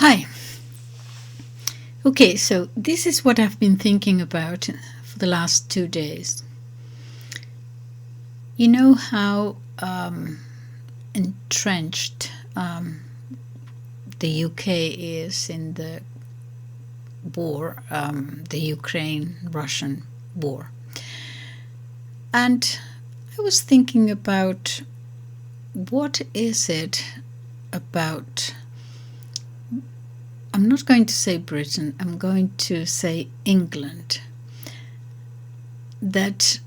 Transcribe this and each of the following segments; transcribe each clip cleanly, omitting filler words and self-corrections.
Hi. Okay, so this is what I've been thinking about for the last 2 days. You know how entrenched the UK is in the war, the Ukraine-Russian war. And I was thinking about what is it about, I'm not going to say Britain, I'm going to say England, that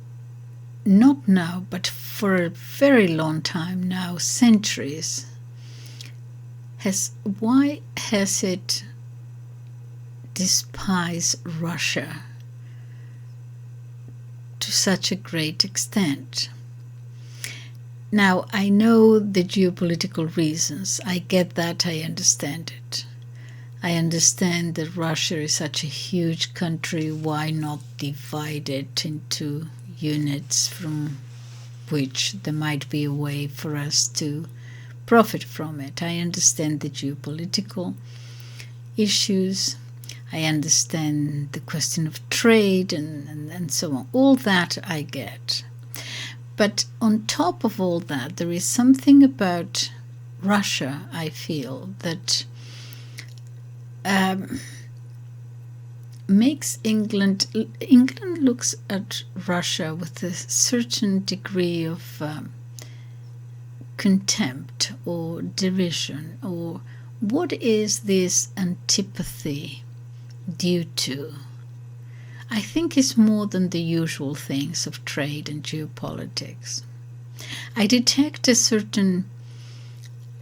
not now, but for a very long time now, centuries, why has it despised Russia to such a great extent? Now, I know the geopolitical reasons. I get that, I understand it. I understand that Russia is such a huge country, why not divide it into units from which there might be a way for us to profit from it. I understand the geopolitical issues. I understand the question of trade and so on. All that I get. But on top of all that, there is something about Russia, I feel, that makes England looks at Russia with a certain degree of contempt or derision, or what is this antipathy due to? I think it's more than the usual things of trade and geopolitics. I detect a certain,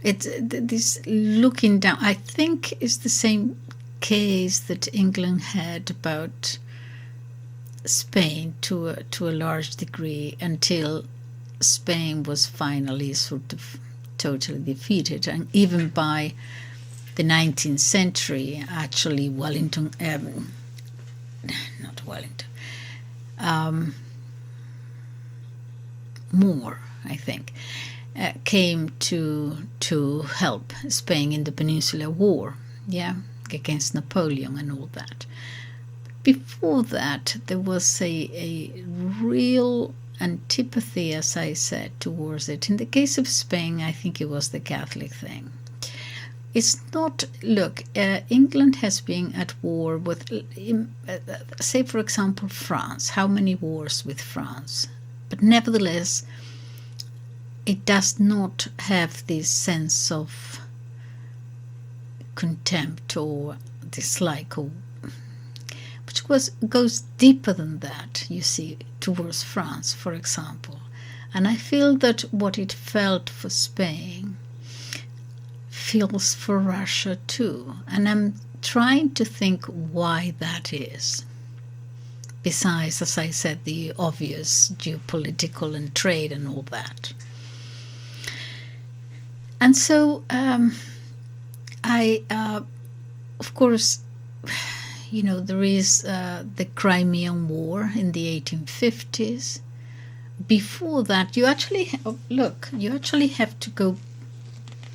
this looking down, I think is the same case that England had about Spain to a large degree, until Spain was finally sort of totally defeated. And even by the 19th century, actually Moore, I think, came to help Spain in the Peninsular War, against Napoleon and all that. Before that, there was a real antipathy, as I said, towards it. In the case of Spain, I think it was the Catholic thing. It's not, look, England has been at war with, say, for example, France. How many wars with France? But nevertheless, it does not have this sense of contempt or dislike, which goes deeper than that, you see, towards France, for example. And I feel that what it felt for Spain feels for Russia too. And I'm trying to think why that is. Besides, as I said, the obvious geopolitical and trade and all that. And so of course, there is the Crimean War in the 1850s. Before that, you actually have to go.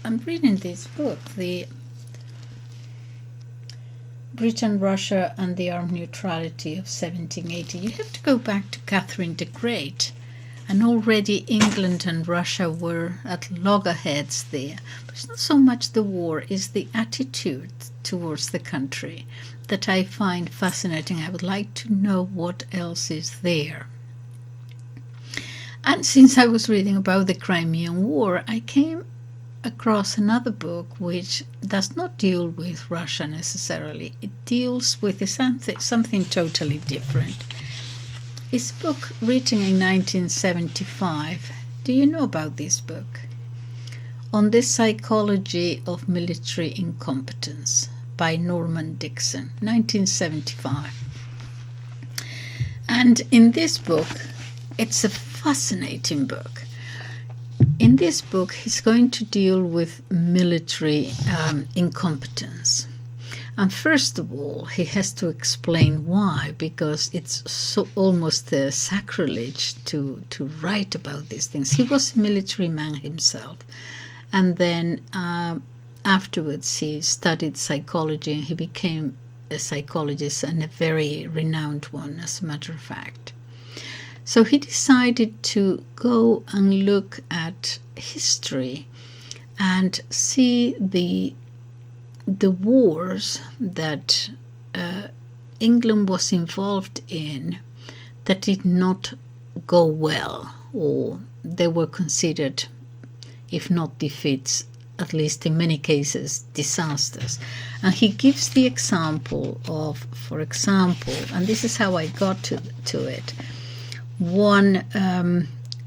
I'm reading this book, the Britain, Russia and the Armed Neutrality of 1780. You have to go back to Catherine the Great, and already England and Russia were at loggerheads there. But it's not so much the war, it's the attitude towards the country that I find fascinating. I would like to know what else is there. And since I was reading about the Crimean War, I came across another book which does not deal with Russia necessarily. It deals with something totally different. It's a book written in 1975. Do you know about this book? On the Psychology of Military Incompetence by Norman Dixon, 1975. And in this book, it's a fascinating book. In this book, he's going to deal with military incompetence. And first of all, he has to explain why, because it's so almost a sacrilege to write about these things. He was a military man himself. And then afterwards he studied psychology and he became a psychologist, and a very renowned one, as a matter of fact. So he decided to go and look at history and see the wars that England was involved in that did not go well, or they were considered, if not defeats, at least in many cases, disasters. And he gives the example of, for example, and this is how I got to it, one,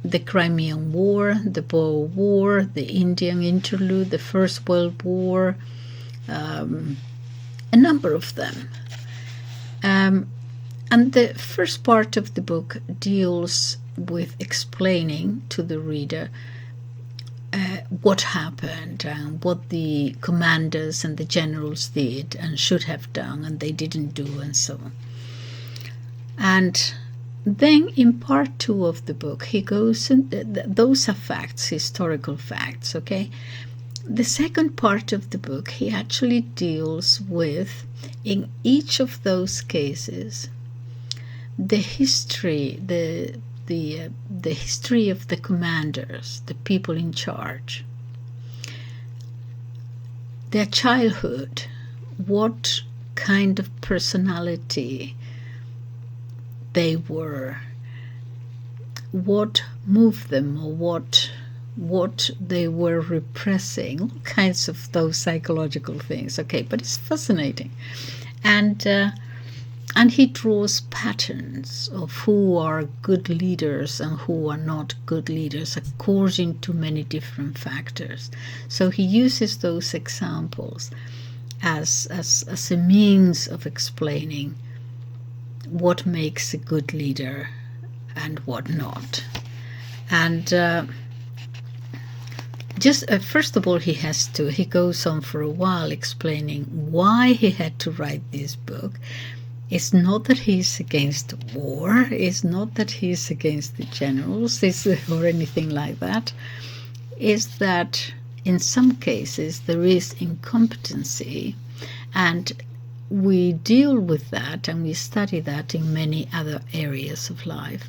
the Crimean War, the Boer War, the Indian Interlude, the First World War, a number of them. And the first part of the book deals with explaining to the reader what happened and what the commanders and the generals did and should have done and they didn't do, and so on. And then in part 2 of the book, he goes, and those are facts, historical facts, okay? The second part of the book, he actually deals with, in each of those cases, the history, the history of the commanders, the people in charge, their childhood, what kind of personality they were, what moved them, or what they were repressing, all kinds of those psychological things. Okay, but it's fascinating. And he draws patterns of who are good leaders and who are not good leaders according to many different factors. So he uses those examples as a means of explaining what makes a good leader and what not. And first of all, he goes on for a while explaining why he had to write this book. It's not that he's against war, it's not that he's against the generals or anything like that. It's that in some cases there is incompetency, and we deal with that and we study that in many other areas of life,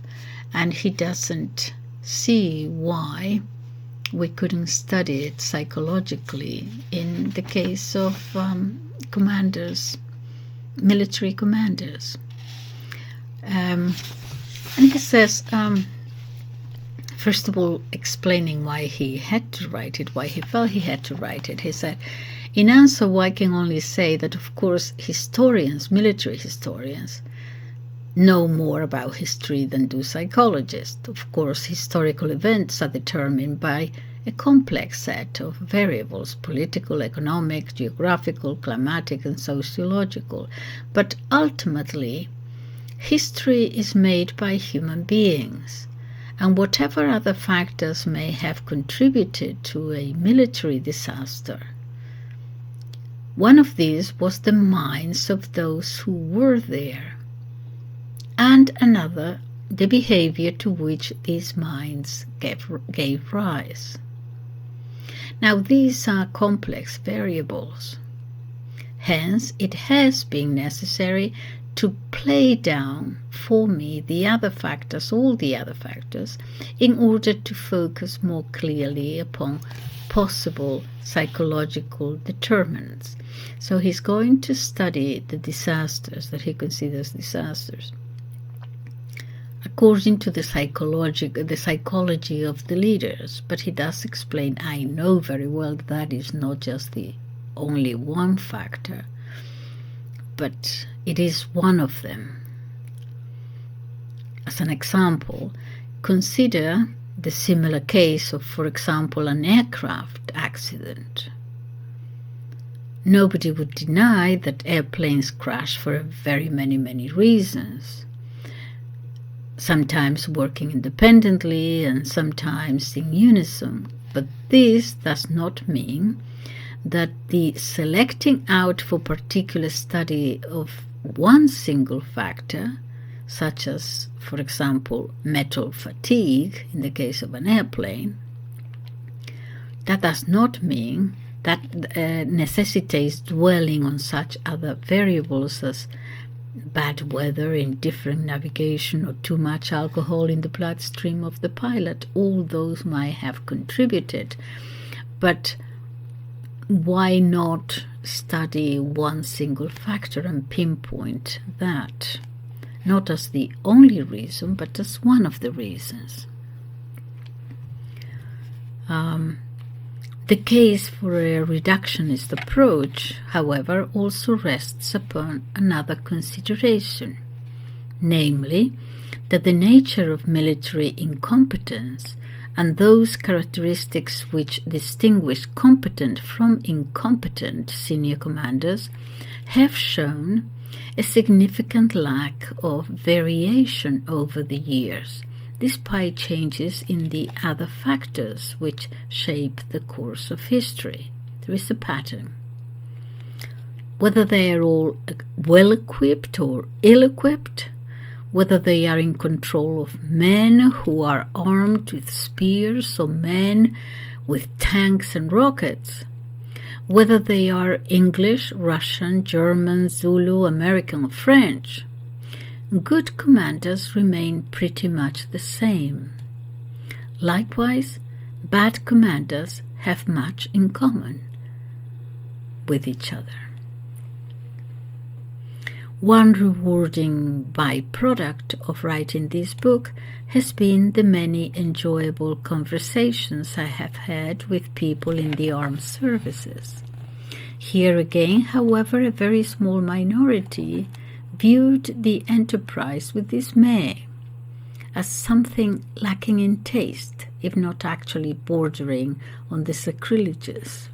and he doesn't see why we couldn't study it psychologically in the case of commanders, military commanders. And he says, first of all, explaining why he had to write it, why he felt he had to write it, he said, in answer, I can only say that, of course, historians, military historians, know more about history than do psychologists. Of course, historical events are determined by a complex set of variables, political, economic, geographical, climatic, and sociological. But ultimately, history is made by human beings, and whatever other factors may have contributed to a military disaster, one of these was the minds of those who were there, and another, the behavior to which these minds gave rise. Now, these are complex variables. Hence, it has been necessary to play down for me the other factors, all the other factors, in order to focus more clearly upon possible psychological determinants. So he's going to study the disasters that he considers disasters according to the psychology of the leaders. But he does explain, I know very well that is not just the only one factor, but it is one of them. As an example, consider the similar case of, for example, an aircraft accident. Nobody would deny that airplanes crash for very many reasons, sometimes working independently and sometimes in unison. But this does not mean that the selecting out for particular study of one single factor, such as, for example, metal fatigue in the case of an airplane, that does not mean that necessitates dwelling on such other variables as bad weather, indifferent navigation, or too much alcohol in the bloodstream of the pilot. All those might have contributed. But why not study one single factor and pinpoint that? Not as the only reason, but as one of the reasons. The case for a reductionist approach, however, also rests upon another consideration, namely that the nature of military incompetence and those characteristics which distinguish competent from incompetent senior commanders have shown a significant lack of variation over the years, despite changes in the other factors which shape the course of history. There is a pattern. Whether they are all well-equipped or ill-equipped, whether they are in control of men who are armed with spears or men with tanks and rockets, whether they are English, Russian, German, Zulu, American, or French, good commanders remain pretty much the same. Likewise, bad commanders have much in common with each other. One rewarding byproduct of writing this book has been the many enjoyable conversations I have had with people in the armed services. Here again, however, a very small minority viewed the enterprise with dismay, as something lacking in taste, if not actually bordering on the sacrilegious.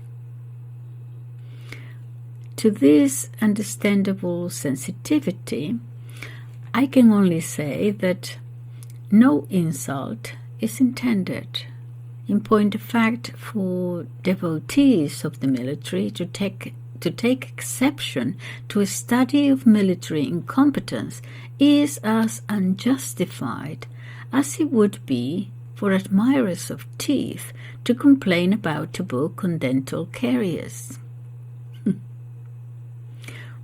To this understandable sensitivity, I can only say that no insult is intended. In point of fact, for devotees of the military to take exception to a study of military incompetence is as unjustified as it would be for admirers of teeth to complain about a book on dental caries.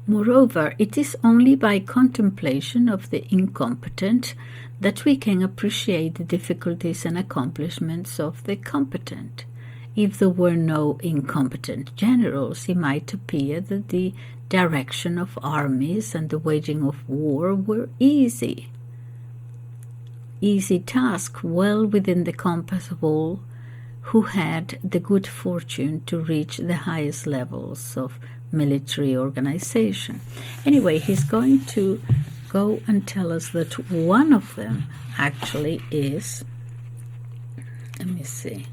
Moreover, it is only by contemplation of the incompetent that we can appreciate the difficulties and accomplishments of the competent. If there were no incompetent generals, it might appear that the direction of armies and the waging of war were easy task, well within the compass of all who had the good fortune to reach the highest levels of military organization. Anyway, he's going to go and tell us that one of them actually is, let me see,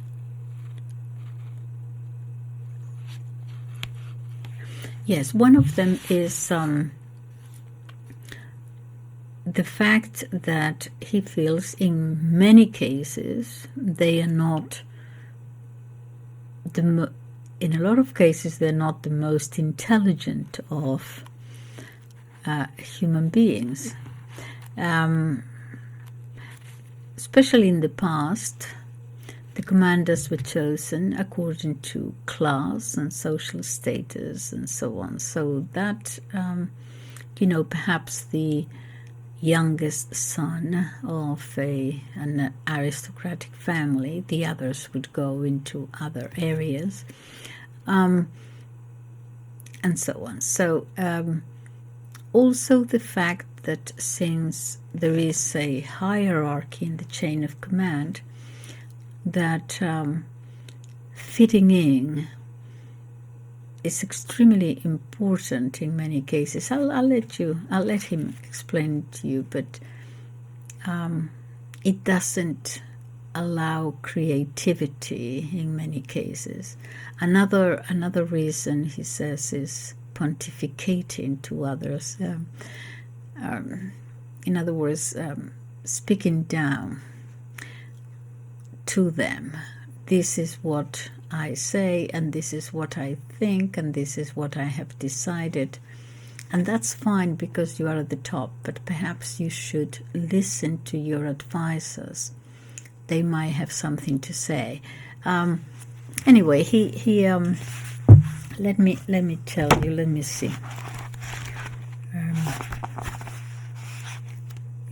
yes, one of them is the fact that he feels in many cases they are not in a lot of cases they're not the most intelligent of human beings. Especially in the past, the commanders were chosen according to class and social status and so on. So that, perhaps the youngest son of an aristocratic family, the others would go into other areas, and so on. So also the fact that since there is a hierarchy in the chain of command, that fitting in is extremely important in many cases. I'll let him explain it to you, but it doesn't allow creativity in many cases. Another reason, he says, is pontificating to others. In other words, speaking down to them. This is what I say, and this is what I think, and this is what I have decided. And that's fine because you are at the top, but perhaps you should listen to your advisors. They might have something to say. Anyway, he let me tell you. Let me see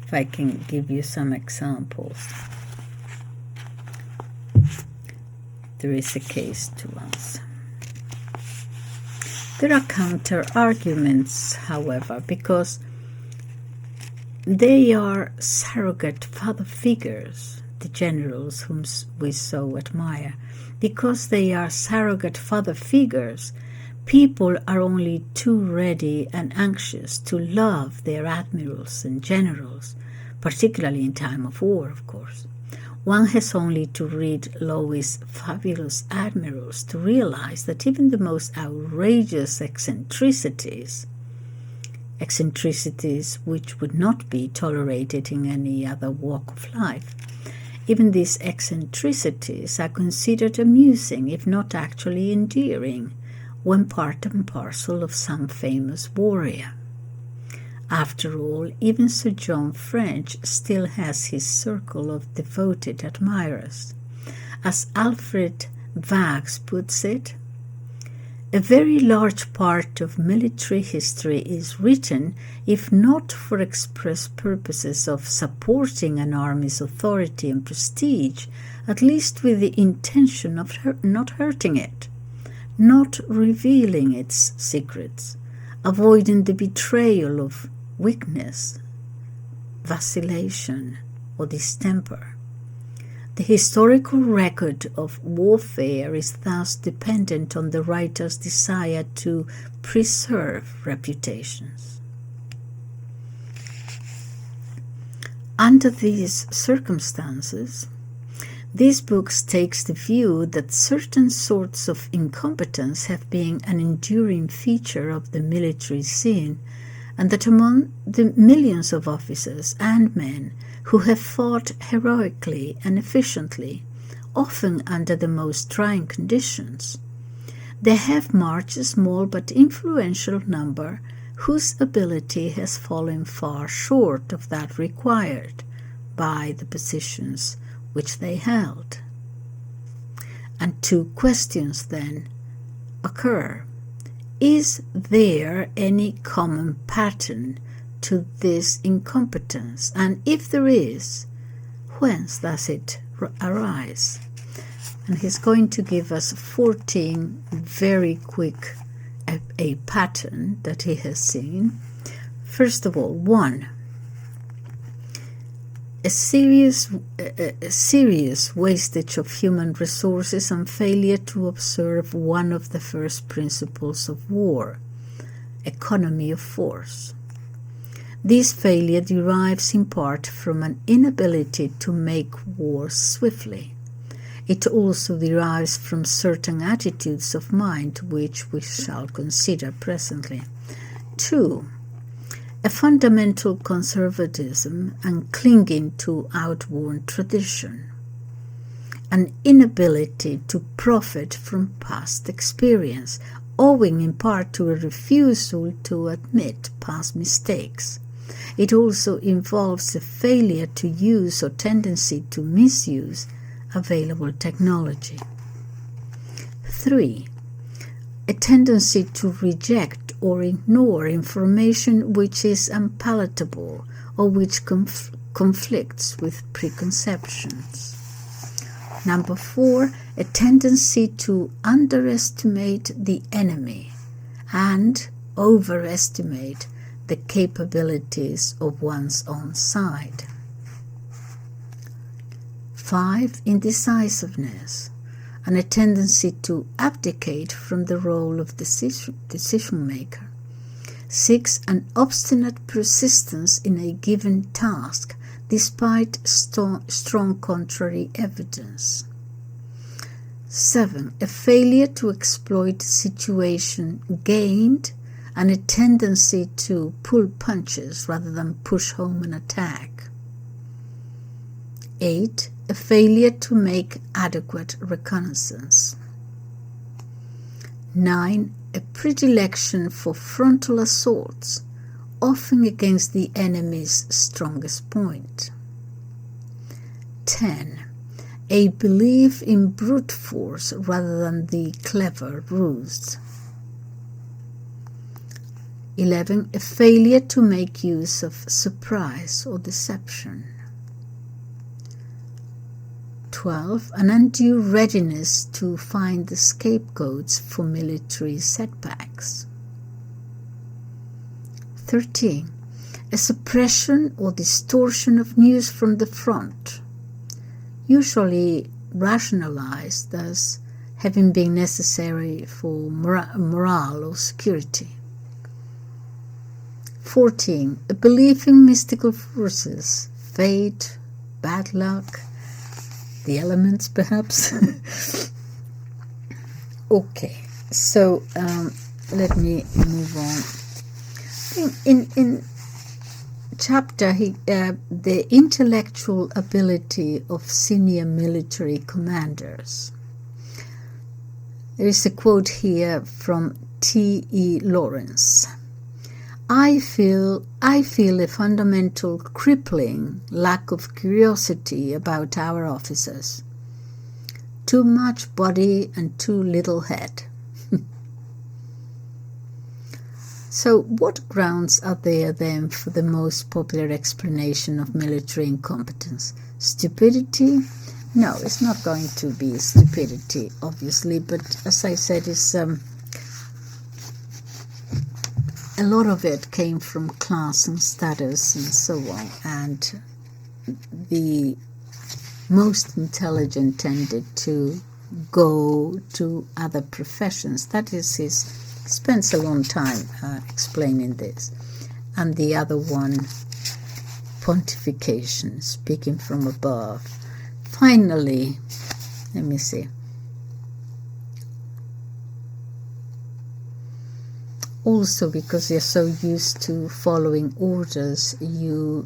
if I can give you some examples. There is a case to answer. There are counter arguments, however, because they are surrogate father figures, the generals whom we so admire. Because they are surrogate father figures, people are only too ready and anxious to love their admirals and generals, particularly in time of war, of course. One has only to read Lowe's fabulous admirals to realize that even the most outrageous eccentricities which would not be tolerated in any other walk of life, even these eccentricities are considered amusing, if not actually endearing, when part and parcel of some famous warrior. After all, even Sir John French still has his circle of devoted admirers. As Alfred Vax puts it, a very large part of military history is written, if not for express purposes of supporting an army's authority and prestige, at least with the intention of not hurting it, not revealing its secrets, avoiding the betrayal of weakness, vacillation, or distemper. The historical record of warfare is thus dependent on the writer's desire to preserve reputations. Under these circumstances, this book takes the view that certain sorts of incompetence have been an enduring feature of the military scene, and that among the millions of officers and men who have fought heroically and efficiently, often under the most trying conditions, they have marched a small but influential number whose ability has fallen far short of that required by the positions which they held. And two questions then occur. Is there any common pattern to this incompetence? And if there is, whence does it arise? And he's going to give us 14 very quick a pattern that he has seen. First of all, 1. A serious wastage of human resources and failure to observe one of the first principles of war, economy of force. This failure derives in part from an inability to make war swiftly. It also derives from certain attitudes of mind which we shall consider presently. 2. A fundamental conservatism and clinging to outworn tradition. An inability to profit from past experience, owing in part to a refusal to admit past mistakes. It also involves a failure to use or tendency to misuse available technology. 3. A tendency to reject or ignore information which is unpalatable or which conflicts with preconceptions. 4. A tendency to underestimate the enemy and overestimate the capabilities of one's own side. 5. Indecisiveness and a tendency to abdicate from the role of decision maker. 6. An obstinate persistence in a given task despite strong contrary evidence. 7. A failure to exploit situation gained and a tendency to pull punches rather than push home an attack. 8. A failure to make adequate reconnaissance. 9. A predilection for frontal assaults, often against the enemy's strongest point. 10. A belief in brute force rather than the clever ruse. 11. A failure to make use of surprise or deception. 12. An undue readiness to find the scapegoats for military setbacks. 13. A suppression or distortion of news from the front, usually rationalized as having been necessary for morale or security. 14. A belief in mystical forces, fate, bad luck, the elements perhaps. Okay, so let me move on. In chapter, the intellectual ability of senior military commanders. There is a quote here from T.E. Lawrence. I feel a fundamental crippling lack of curiosity about our officers. Too much body and too little head. So what grounds are there then for the most popular explanation of military incompetence? Stupidity? No, it's not going to be stupidity, obviously, but as I said, it's a lot of it came from class and status and so on, and the most intelligent tended to go to other professions. That is, he spends a long time explaining this. And the other one, pontification, speaking from above. Finally, let me see. Also, because you're so used to following orders, the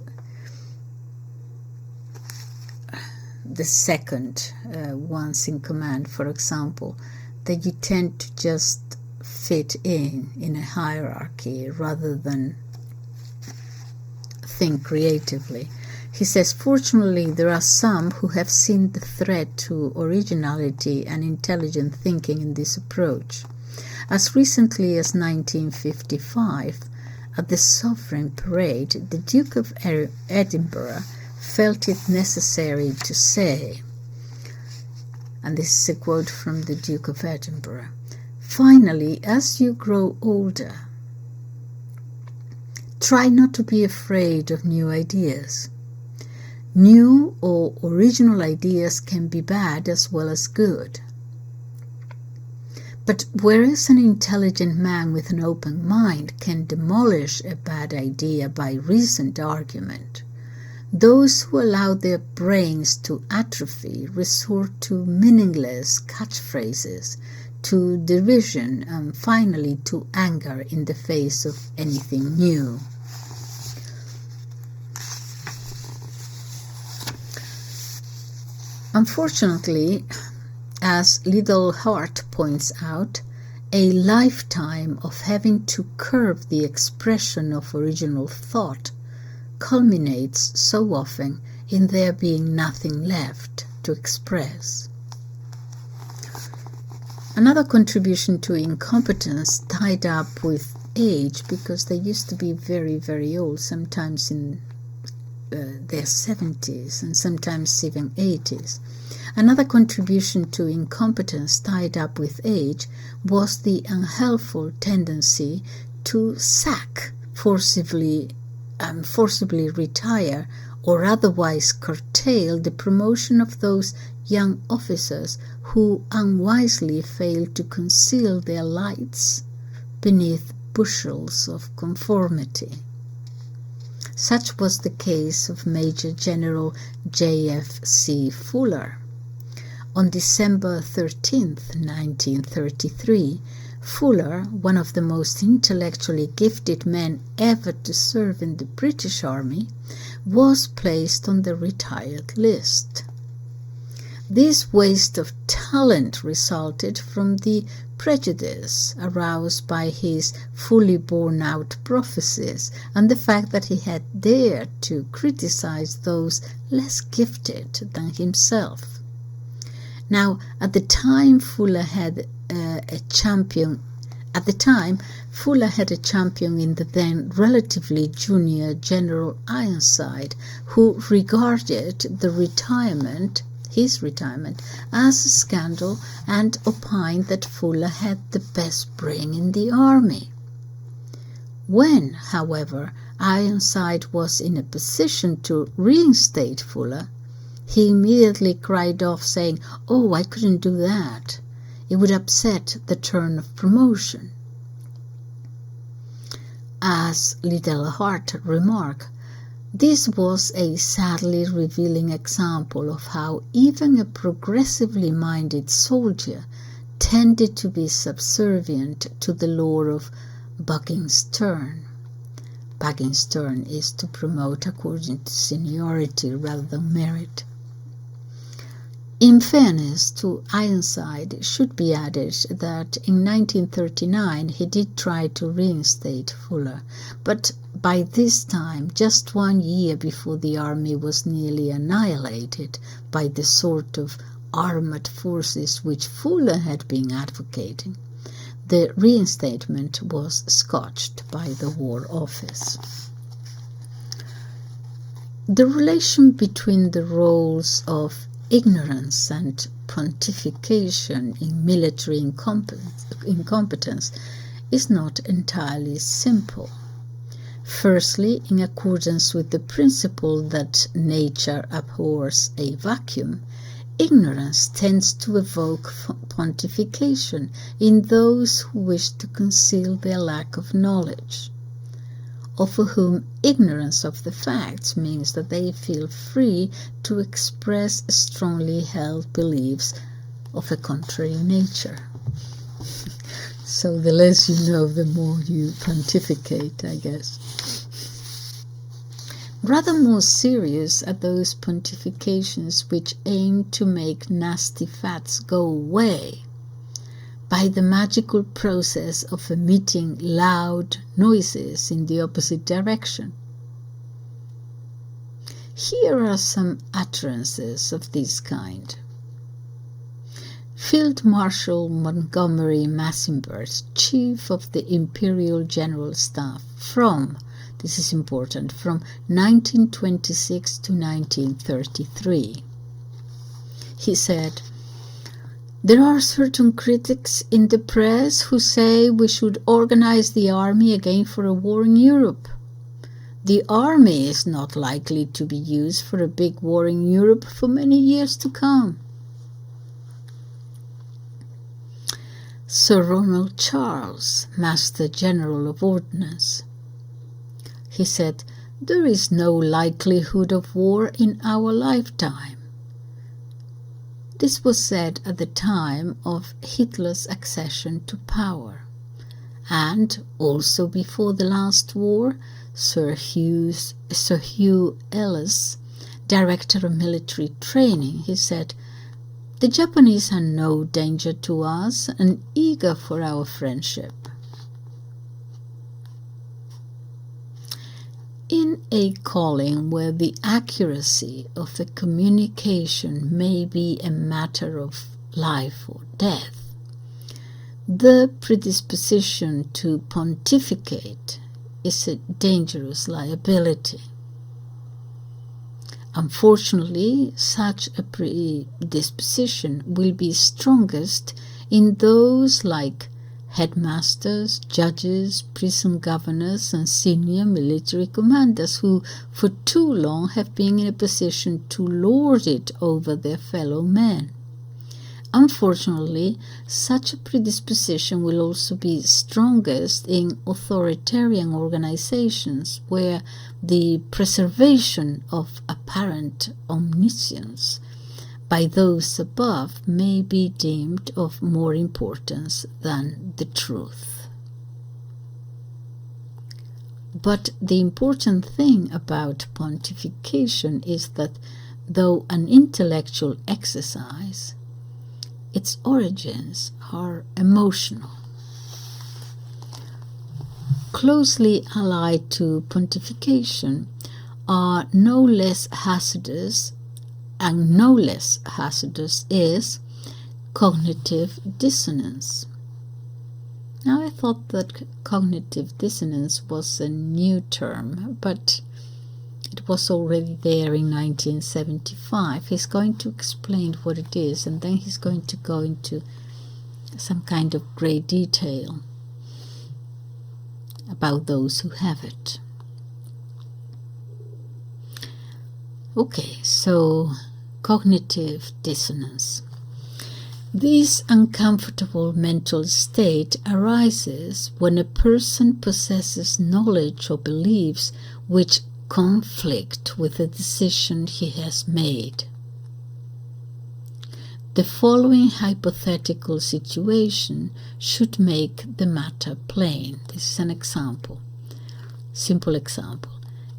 second ones in command, for example, that you tend to just fit in a hierarchy rather than think creatively. He says, fortunately, there are some who have seen the threat to originality and intelligent thinking in this approach. As recently as 1955, at the Sovereign Parade, the Duke of Edinburgh felt it necessary to say, and this is a quote from the Duke of Edinburgh, finally, as you grow older, try not to be afraid of new ideas. New or original ideas can be bad as well as good. But whereas an intelligent man with an open mind can demolish a bad idea by reasoned argument, those who allow their brains to atrophy resort to meaningless catchphrases, to derision, and finally to anger in the face of anything new. Unfortunately, as Liddell Hart points out, a lifetime of having to curb the expression of original thought culminates so often in there being nothing left to express. Another contribution to incompetence tied up with age, because they used to be very, very old, sometimes in their 70s and sometimes even 80s. Another contribution to incompetence tied up with age was the unhelpful tendency to sack, forcibly retire, or otherwise curtail the promotion of those young officers who unwisely failed to conceal their lights beneath bushels of conformity. Such was the case of Major General J.F.C. Fuller. On December 13th, 1933, Fuller, one of the most intellectually gifted men ever to serve in the British Army, was placed on the retired list. This waste of talent resulted from the prejudice aroused by his fully borne out prophecies and the fact that he had dared to criticize those less gifted than himself. Now, at the time, Fuller had a champion At the time, Fuller had a champion in the then relatively junior General Ironside, who regarded his retirement, as a scandal and opined that Fuller had the best brain in the army. When, however, Ironside was in a position to reinstate Fuller, he immediately cried off, saying, "Oh, I couldn't do that. It would upset the turn of promotion." As Liddell Hart remarked, this was a sadly revealing example of how even a progressively minded soldier tended to be subservient to the law of bucking's turn. Bucking's turn is to promote according to seniority rather than merit. In fairness to Ironside, it should be added that in 1939 he did try to reinstate Fuller, but by this time, just 1 year before the army was nearly annihilated by the sort of armored forces which Fuller had been advocating, the reinstatement was scotched by the War Office. The relation between the roles of ignorance and pontification in military incompetence is not entirely simple. Firstly, in accordance with the principle that nature abhors a vacuum, ignorance tends to evoke pontification in those who wish to conceal their lack of knowledge, or for whom ignorance of the facts means that they feel free to express strongly held beliefs of a contrary nature. So the less you know, the more you pontificate, I guess. Rather more serious are those pontifications which aim to make nasty facts go away by the magical process of emitting loud noises in the opposite direction. Here are some utterances of this kind. Field Marshal Montgomery Massenburg, Chief of the Imperial General Staff, this is important, from 1926 to 1933. He said, "There are certain critics in the press who say we should organize the army again for a war in Europe. The army is not likely to be used for a big war in Europe for many years to come." Sir Ronald Charles, Master General of Ordnance, he said, "There is no likelihood of war in our lifetime." This was said at the time of Hitler's accession to power, and also before the last war, Sir Hugh Ellis, Director of Military Training, he said, "The Japanese are no danger to us and eager for our friendship." In a calling where the accuracy of the communication may be a matter of life or death, the predisposition to pontificate is a dangerous liability. Unfortunately, such a predisposition will be strongest in those like headmasters, judges, prison governors, and senior military commanders who for too long have been in a position to lord it over their fellow men. Unfortunately, such a predisposition will also be strongest in authoritarian organizations where the preservation of apparent omniscience by those above may be deemed of more importance than the truth. But the important thing about pontification is that, though an intellectual exercise, its origins are emotional. Closely allied to pontification are no less hazardous is cognitive dissonance. Now, I thought that cognitive dissonance was a new term, but it was already there in 1975. He's going to explain what it is, and then he's going to go into some kind of great detail about those who have it. Okay, so cognitive dissonance. This uncomfortable mental state arises when a person possesses knowledge or beliefs which conflict with the decision he has made. The following hypothetical situation should make the matter plain. This is an example, simple example.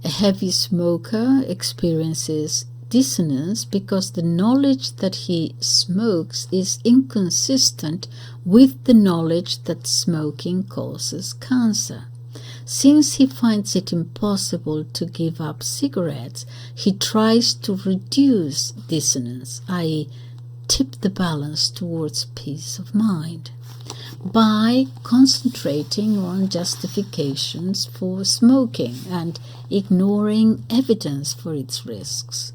A heavy smoker experiences dissonance because the knowledge that he smokes is inconsistent with the knowledge that smoking causes cancer. Since he finds it impossible to give up cigarettes, he tries to reduce dissonance, i.e., tip the balance towards peace of mind, by concentrating on justifications for smoking and ignoring evidence for its risks.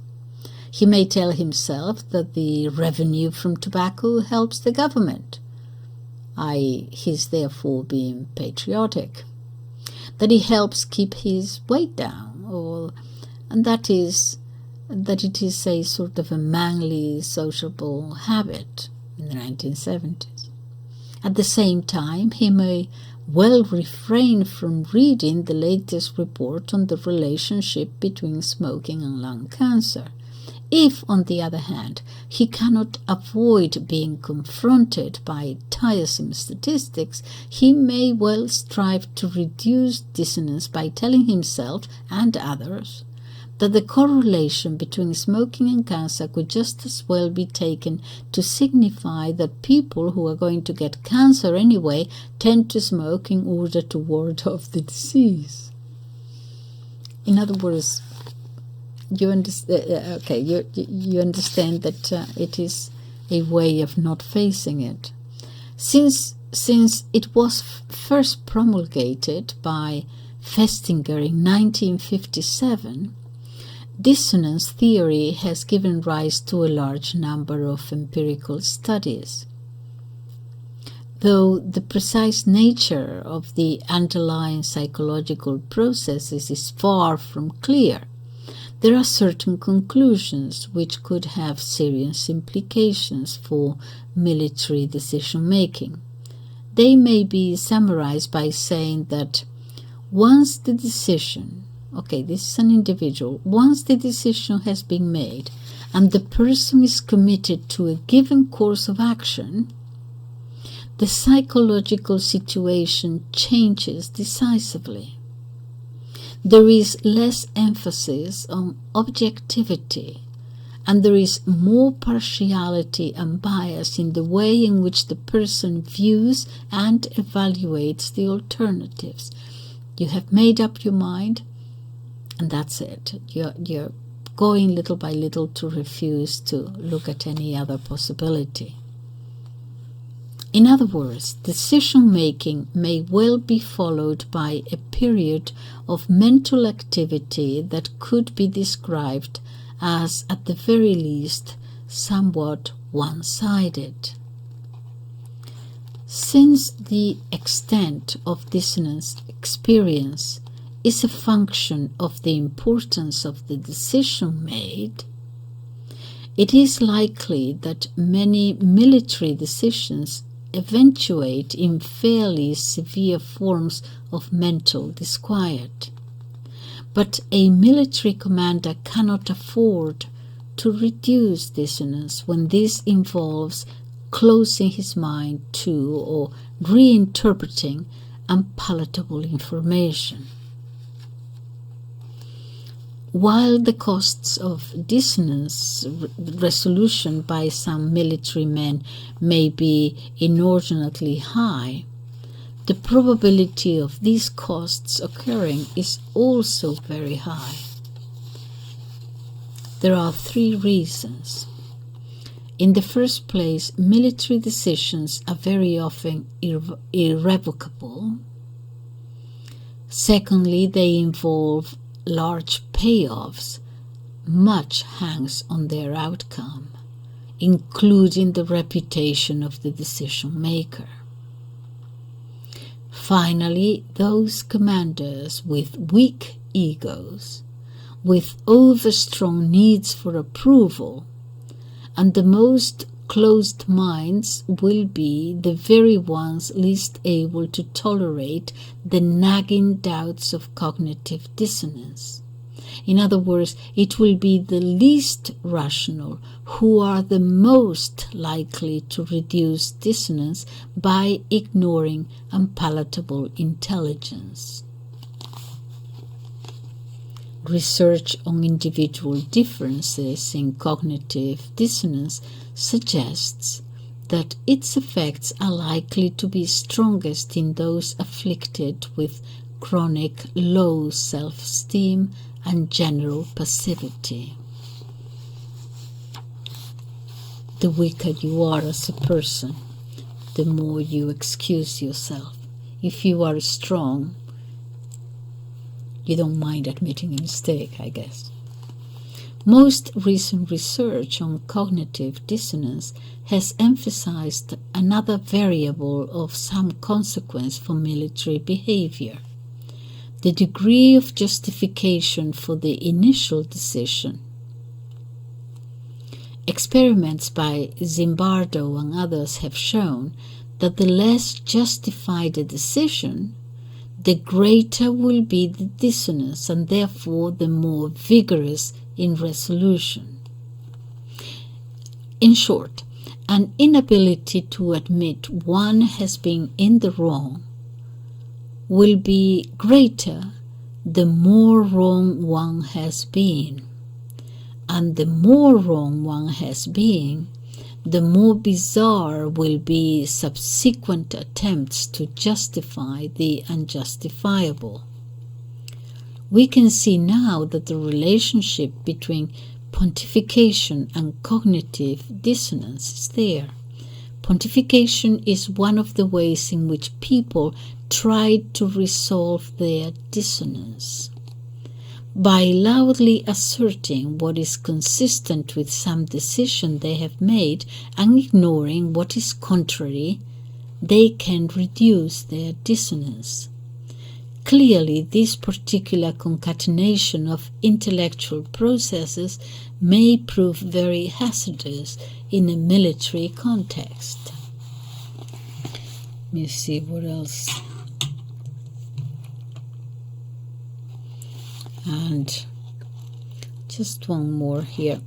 He may tell himself that the revenue from tobacco helps the government, i.e., he's therefore being patriotic, that he helps keep his weight down, and that it is a sort of a manly, sociable habit in the 1970s. At the same time, he may well refrain from reading the latest report on the relationship between smoking and lung cancer. If, on the other hand, he cannot avoid being confronted by tiresome statistics, he may well strive to reduce dissonance by telling himself and others that the correlation between smoking and cancer could just as well be taken to signify that people who are going to get cancer anyway tend to smoke in order to ward off the disease. In other words, you understand that it is a way of not facing it. Since it was first promulgated by Festinger in 1957, dissonance theory has given rise to a large number of empirical studies. Though the precise nature of the underlying psychological processes is far from clear, there are certain conclusions which could have serious implications for military decision-making. They may be summarized by saying that once the decision, this is an individual, once the decision has been made and the person is committed to a given course of action, the psychological situation changes decisively. There is less emphasis on objectivity, and there is more partiality and bias in the way in which the person views and evaluates the alternatives. You have made up your mind, and that's it. You're going little by little to refuse to look at any other possibility. In other words, decision-making may well be followed by a period of mental activity that could be described as, at the very least, somewhat one-sided. Since the extent of dissonance experience is a function of the importance of the decision made, it is likely that many military decisions eventuate in fairly severe forms of mental disquiet. But a military commander cannot afford to reduce dissonance when this involves closing his mind to or reinterpreting unpalatable information. While the costs of dissonance resolution by some military men may be inordinately high, the probability of these costs occurring is also very high. There are 3 reasons. In the first place, military decisions are very often irrevocable. Secondly, they involve large payoffs. Much hangs on their outcome, including the reputation of the decision maker. Finally, those commanders with weak egos, with overstrong needs for approval, and the most closed minds will be the very ones least able to tolerate the nagging doubts of cognitive dissonance. In other words, it will be the least rational who are the most likely to reduce dissonance by ignoring unpalatable intelligence. Research on individual differences in cognitive dissonance suggests that its effects are likely to be strongest in those afflicted with chronic low self-esteem and general passivity. The weaker you are as a person, the more you excuse yourself. If you are strong, you don't mind admitting a mistake, I guess. Most recent research on cognitive dissonance has emphasized another variable of some consequence for military behavior: the degree of justification for the initial decision. Experiments by Zimbardo and others have shown that the less justified a decision, the greater will be the dissonance and therefore the more vigorous in resolution. In short, an inability to admit one has been in the wrong will be greater the more wrong one has been, and the more wrong one has been, the more bizarre will be subsequent attempts to justify the unjustifiable. We can see now that the relationship between pontification and cognitive dissonance is there. Pontification is one of the ways in which people try to resolve their dissonance. By loudly asserting what is consistent with some decision they have made and ignoring what is contrary, they can reduce their dissonance. Clearly, this particular concatenation of intellectual processes may prove very hazardous in a military context. Let me see what else. And just one more here.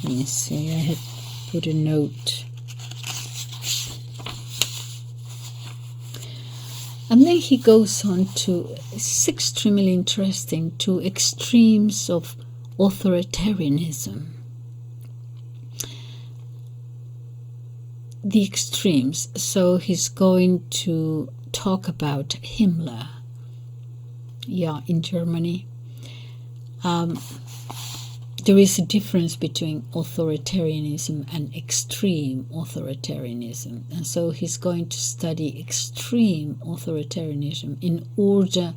Let me see, I had put a note. And then he goes on to, it's extremely interesting, to extremes of authoritarianism. The extremes. So he's going to talk about Himmler, in Germany. There is a difference between authoritarianism and extreme authoritarianism. And so he's going to study extreme authoritarianism in order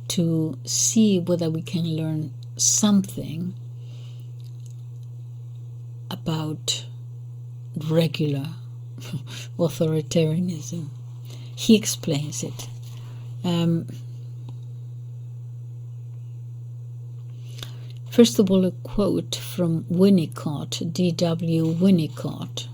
to see whether we can learn something about regular authoritarianism. He explains it. First of all, a quote from Winnicott, D.W. Winnicott.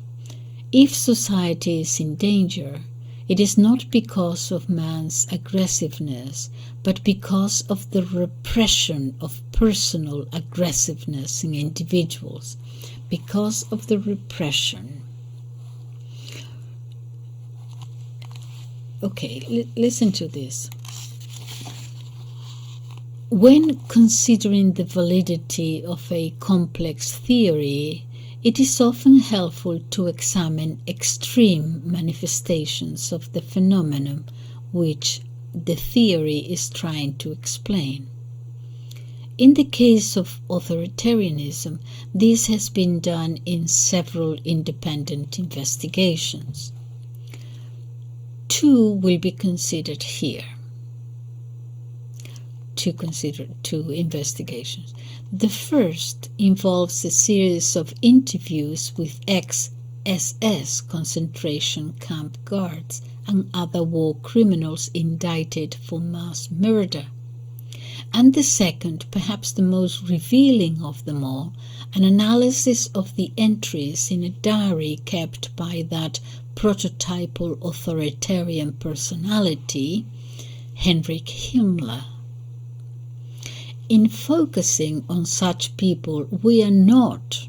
If society is in danger, it is not because of man's aggressiveness, but because of the repression of personal aggressiveness in individuals. Because of the repression. Okay, listen to this. When considering the validity of a complex theory, it is often helpful to examine extreme manifestations of the phenomenon which the theory is trying to explain. in the case of authoritarianism, this has been done in several independent investigations. Two will be considered here. Two investigations. The first involves a series of interviews with ex-SS concentration camp guards and other war criminals indicted for mass murder. And the second, perhaps the most revealing of them all, an analysis of the entries in a diary kept by that prototypal authoritarian personality, Heinrich Himmler. In focusing on such people, we are not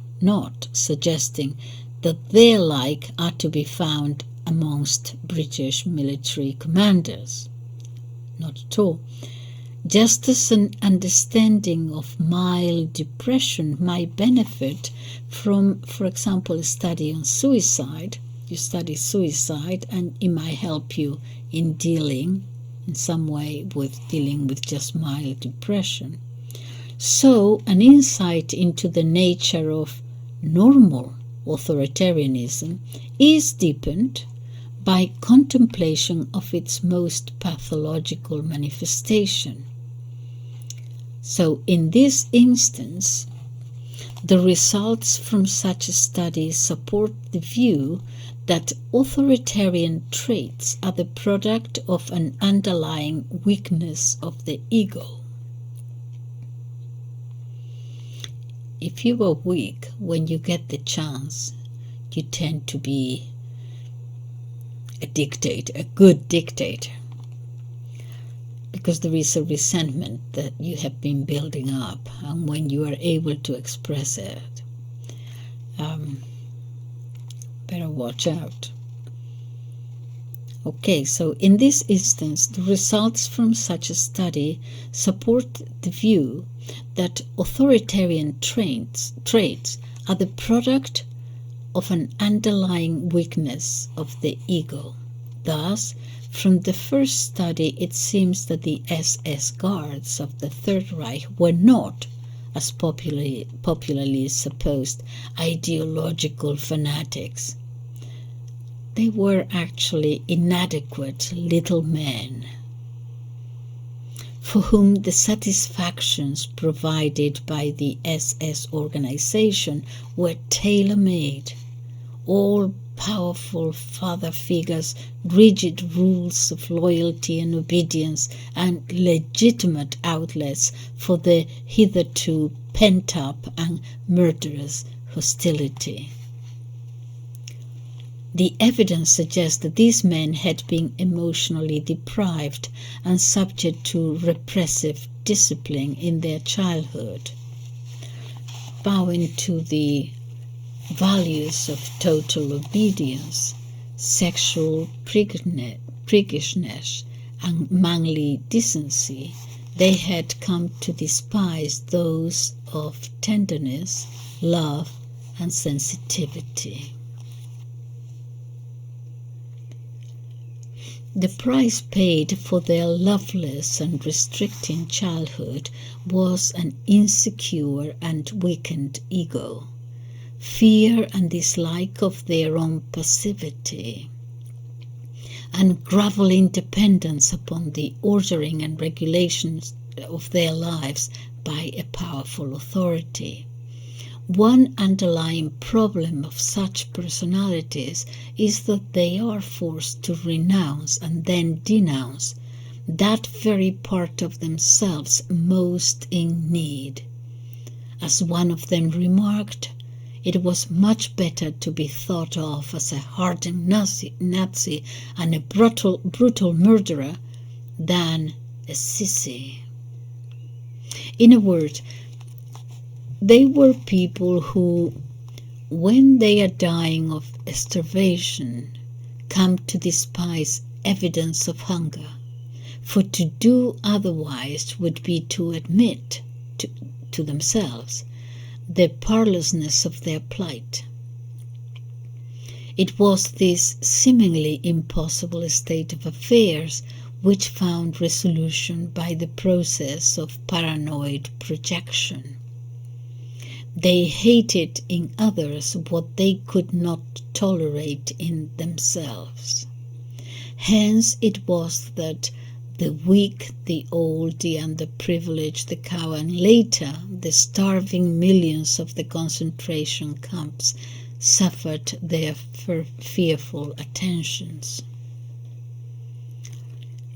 suggesting that their like are to be found amongst British military commanders. Not at all. Just as an understanding of mild depression might benefit from, for example, a study on suicide. You study suicide and it might help you in dealing in some way with dealing with just mild depression. So an insight into the nature of normal authoritarianism is deepened by contemplation of its most pathological manifestation. So in this instance, the results from such a study support the view that authoritarian traits are the product of an underlying weakness of the ego. If you are weak when you get the chance, you tend to be a dictator, a good dictator, because there is a resentment that you have been building up, and when you are able to express it, better watch out. Okay, so in this instance, the results from such a study support the view that authoritarian traits are the product of an underlying weakness of the ego. Thus, from the first study, it seems that the SS guards of the Third Reich were not, as popularly supposed, ideological fanatics. They were actually inadequate little men, for whom the satisfactions provided by the SS organization were tailor-made, all-powerful father figures, rigid rules of loyalty and obedience, and legitimate outlets for the hitherto pent-up and murderous hostility. The evidence suggests that these men had been emotionally deprived and subject to repressive discipline in their childhood. Bowing to the values of total obedience, sexual priggishness, and manly decency, they had come to despise those of tenderness, love, and sensitivity. The price paid for their loveless and restricting childhood was an insecure and weakened ego, fear and dislike of their own passivity, and groveling dependence upon the ordering and regulations of their lives by a powerful authority. One underlying problem of such personalities is that they are forced to renounce and then denounce that very part of themselves most in need. As one of them remarked, it was much better to be thought of as a hardened Nazi and a brutal murderer than a sissy. In a word, they were people who, when they are dying of starvation, come to despise evidence of hunger, for to do otherwise would be to admit to themselves the powerlessness of their plight. It was this seemingly impossible state of affairs which found resolution by the process of paranoid projection. They hated in others what they could not tolerate in themselves. Hence it was that the weak, the old, the underprivileged, the cow, and later the starving millions of the concentration camps suffered their fearful attentions.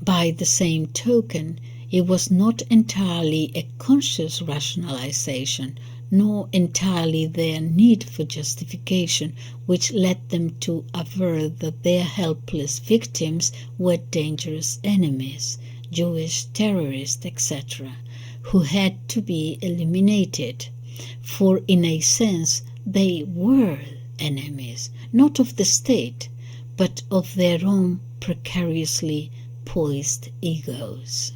By the same token, it was not entirely a conscious rationalization, nor entirely their need for justification, which led them to aver that their helpless victims were dangerous enemies, Jewish terrorists, etc., who had to be eliminated, for in a sense they were enemies, not of the state, but of their own precariously poised egos.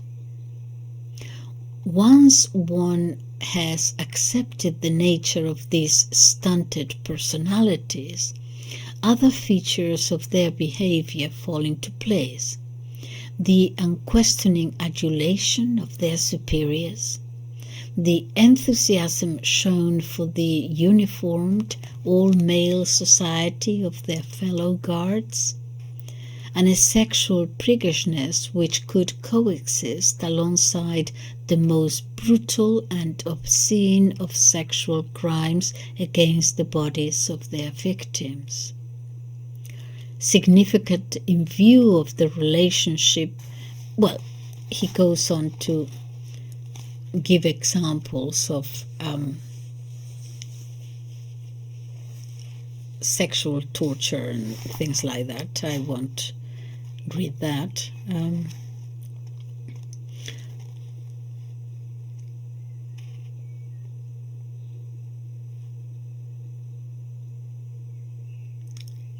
Once one has accepted the nature of these stunted personalities, other features of their behavior fall into place. The unquestioning adulation of their superiors, the enthusiasm shown for the uniformed, all-male society of their fellow guards, and a sexual priggishness which could coexist alongside the most brutal and obscene of sexual crimes against the bodies of their victims. Significant in view of the relationship, he goes on to give examples of sexual torture and things like that. I won't read that.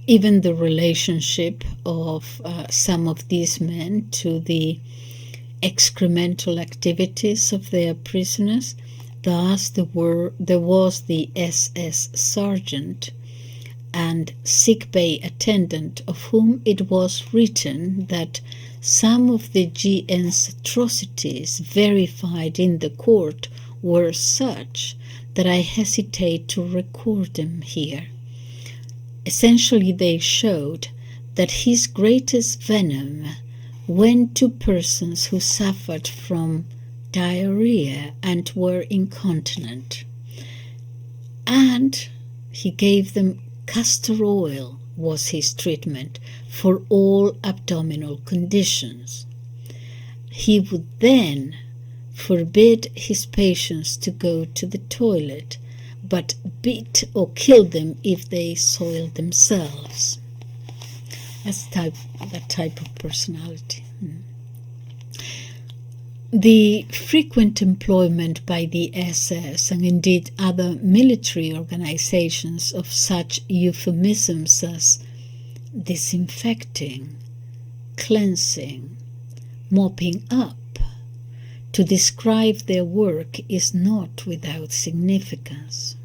Even the relationship of some of these men to the excremental activities of their prisoners. Thus, there was the SS sergeant and sick-bay attendant, of whom it was written that some of the GN's atrocities verified in the court were such that I hesitate to record them here. Essentially, they showed that his greatest venom went to persons who suffered from diarrhea and were incontinent, and he gave them castor oil was his treatment for all abdominal conditions. He would then forbid his patients to go to the toilet, but beat or kill them if they soiled themselves. That's that type of personality. The frequent employment by the SS and indeed other military organizations of such euphemisms as disinfecting, cleansing, mopping up to describe their work is not without significance.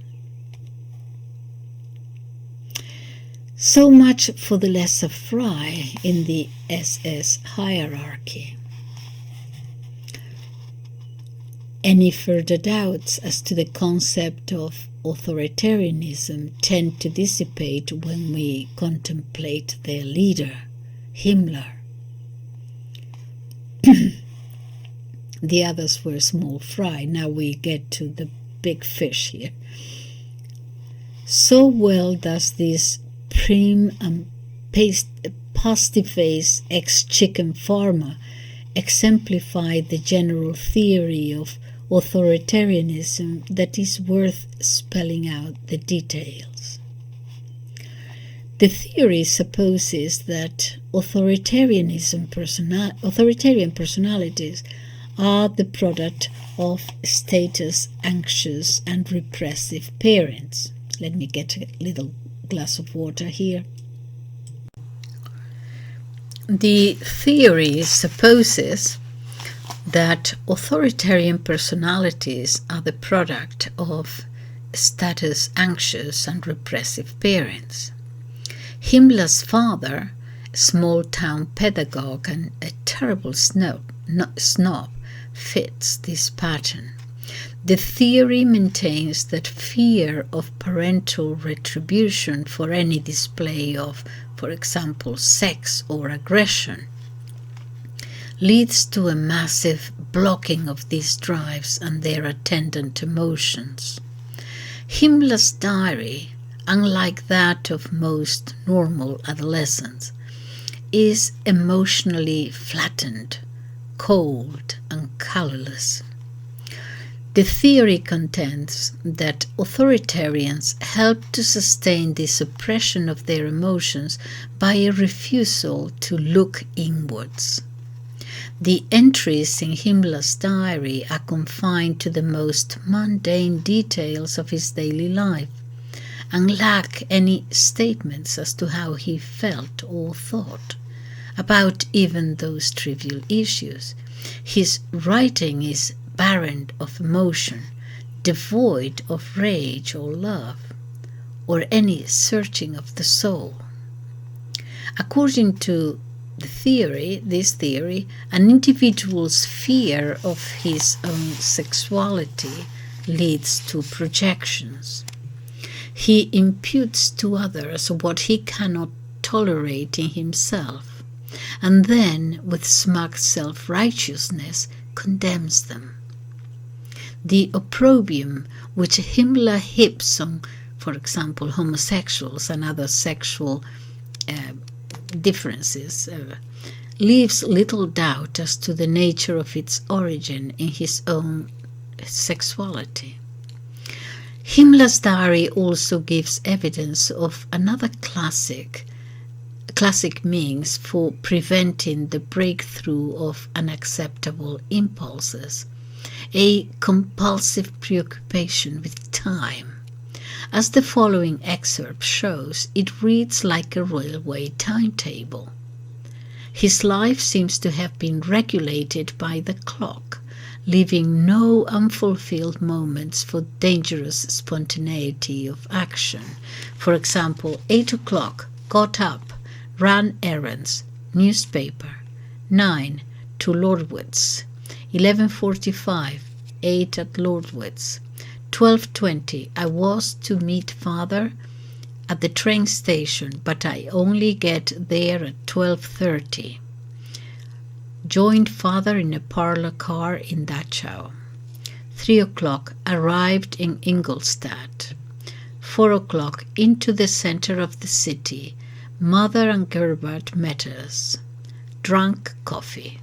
So much for the lesser fry in the SS hierarchy. Any further doubts as to the concept of authoritarianism tend to dissipate when we contemplate their leader, Himmler. The others were small fry. Now we get to the big fish here. So well does this prim and pasty-faced ex-chicken farmer exemplify the general theory of authoritarianism that is worth spelling out the details. The theory supposes that authoritarian personalities are the product of status-anxious and repressive parents. Let me get a little glass of water here. The theory supposes that authoritarian personalities are the product of status-anxious and repressive parents. Himmler's father, small-town pedagogue and a terrible snob, fits this pattern. The theory maintains that fear of parental retribution for any display of, for example, sex or aggression, leads to a massive blocking of these drives and their attendant emotions. Himmler's diary, unlike that of most normal adolescents, is emotionally flattened, cold, and colorless. The theory contends that authoritarians help to sustain the suppression of their emotions by a refusal to look inwards. The entries in Himmler's diary are confined to the most mundane details of his daily life and lack any statements as to how he felt or thought about even those trivial issues. His writing is barren of emotion, devoid of rage or love, or any searching of the soul. According to this theory, an individual's fear of his own sexuality leads to projections. He imputes to others what he cannot tolerate in himself, and then, with smug self-righteousness, condemns them. The opprobrium which Himmler heaps on, for example, homosexuals and other sexual differences, leaves little doubt as to the nature of its origin in his own sexuality. Himmler's diary also gives evidence of another classic means for preventing the breakthrough of unacceptable impulses, a compulsive preoccupation with time. As the following excerpt shows, it reads like a railway timetable. His life seems to have been regulated by the clock, leaving no unfulfilled moments for dangerous spontaneity of action. For example, 8 o'clock, got up, ran errands, newspaper. 9, to Lordwood's. 11:45, ate at Lordwood's. 12:20, I was to meet father at the train station, but I only get there at 12:30. Joined father in a parlor car in Dachau. 3 o'clock, arrived in Ingolstadt. 4 o'clock, into the center of the city. Mother and Gerbert met us. Drank coffee.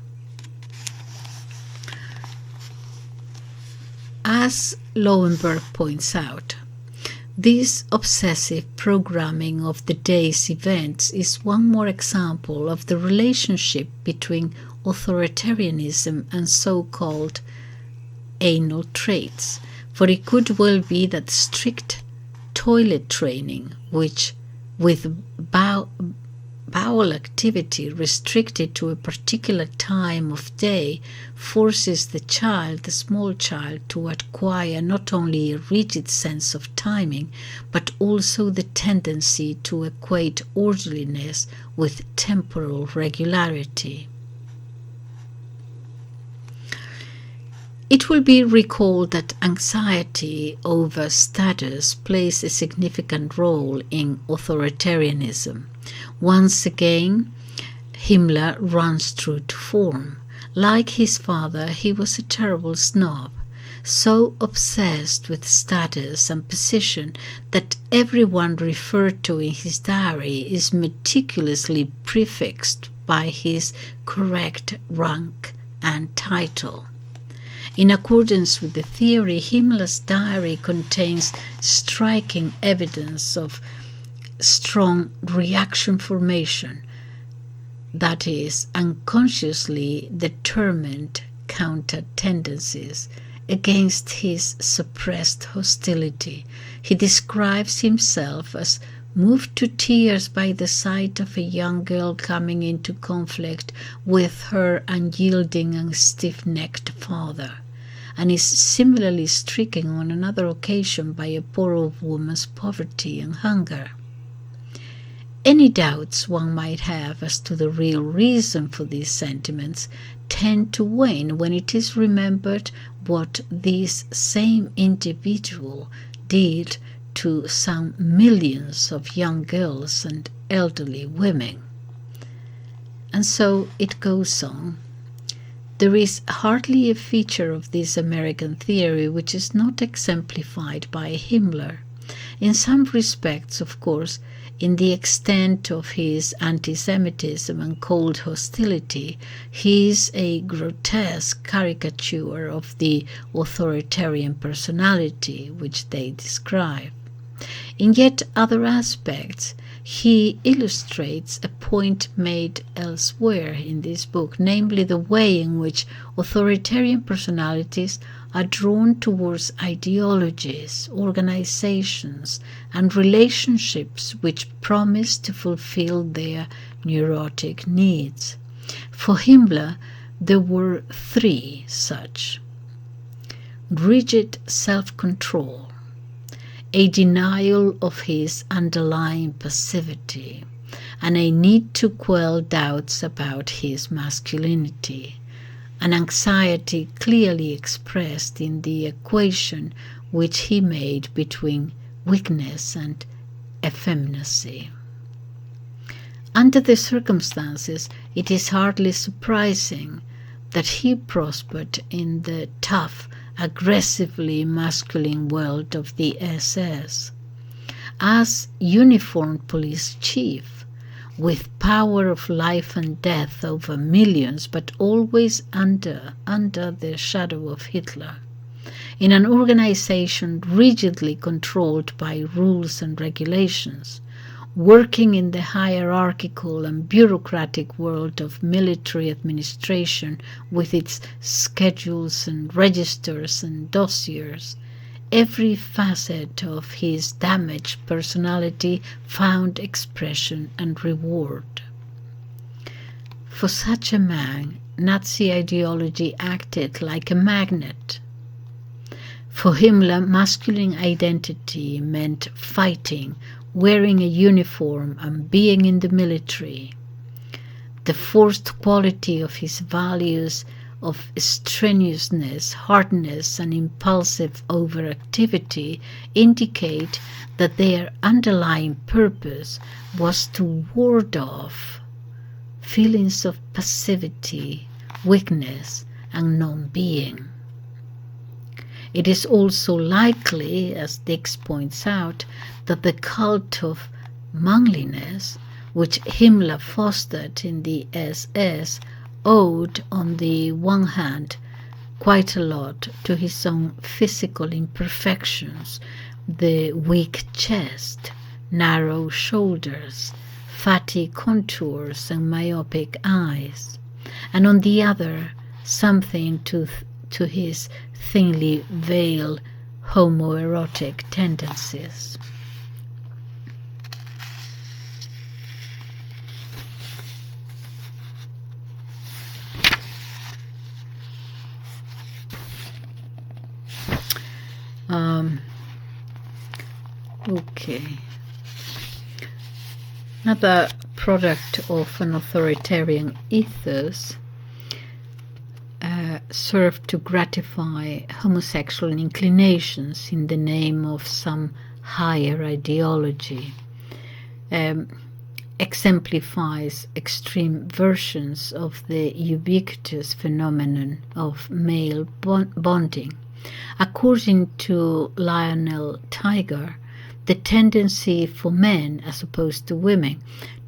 As Lowenberg points out, this obsessive programming of the day's events is one more example of the relationship between authoritarianism and so-called anal traits, for it could well be that strict toilet training, which with bowel activity restricted to a particular time of day, forces the small child, to acquire not only a rigid sense of timing, but also the tendency to equate orderliness with temporal regularity. It will be recalled that anxiety over status plays a significant role in authoritarianism. Once again, Himmler runs true to form. Like his father, he was a terrible snob, so obsessed with status and position that everyone referred to in his diary is meticulously prefixed by his correct rank and title. In accordance with the theory, Himmler's diary contains striking evidence of strong reaction formation, that is, unconsciously determined counter tendencies against his suppressed hostility. He describes himself as moved to tears by the sight of a young girl coming into conflict with her unyielding and stiff-necked father, and is similarly stricken on another occasion by a poor old woman's poverty and hunger. Any doubts one might have as to the real reason for these sentiments tend to wane when it is remembered what this same individual did to some millions of young girls and elderly women. And so it goes on. There is hardly a feature of this American theory which is not exemplified by Himmler. In some respects, of course, in the extent of his anti-Semitism and cold hostility, he is a grotesque caricature of the authoritarian personality which they describe. In yet other aspects, he illustrates a point made elsewhere in this book, namely the way in which authoritarian personalities are drawn towards ideologies, organizations, and relationships which promise to fulfill their neurotic needs. For Himmler, there were three such: rigid self-control, a denial of his underlying passivity, and a need to quell doubts about his masculinity, an anxiety clearly expressed in the equation which he made between weakness and effeminacy. Under the circumstances, it is hardly surprising that he prospered in the tough, aggressively masculine world of the SS. As uniformed police chief, with power of life and death over millions, but always under the shadow of Hitler, in an organization rigidly controlled by rules and regulations, working in the hierarchical and bureaucratic world of military administration with its schedules and registers and dossiers, every facet of his damaged personality found expression and reward. For such a man, Nazi ideology acted like a magnet. For Himmler, masculine identity meant fighting, wearing a uniform, and being in the military. The forced quality of his values of strenuousness, hardness, and impulsive overactivity indicate that their underlying purpose was to ward off feelings of passivity, weakness, and non-being. It is also likely, as Dix points out, that the cult of manliness, which Himmler fostered in the SS, owed, on the one hand, quite a lot to his own physical imperfections, the weak chest, narrow shoulders, fatty contours, and myopic eyes, and on the other, something to his thinly veiled homoerotic tendencies. Okay. Another product of an authoritarian ethos served to gratify homosexual inclinations in the name of some higher ideology, exemplifies extreme versions of the ubiquitous phenomenon of male bonding. According to Lionel Tiger, the tendency for men, as opposed to women,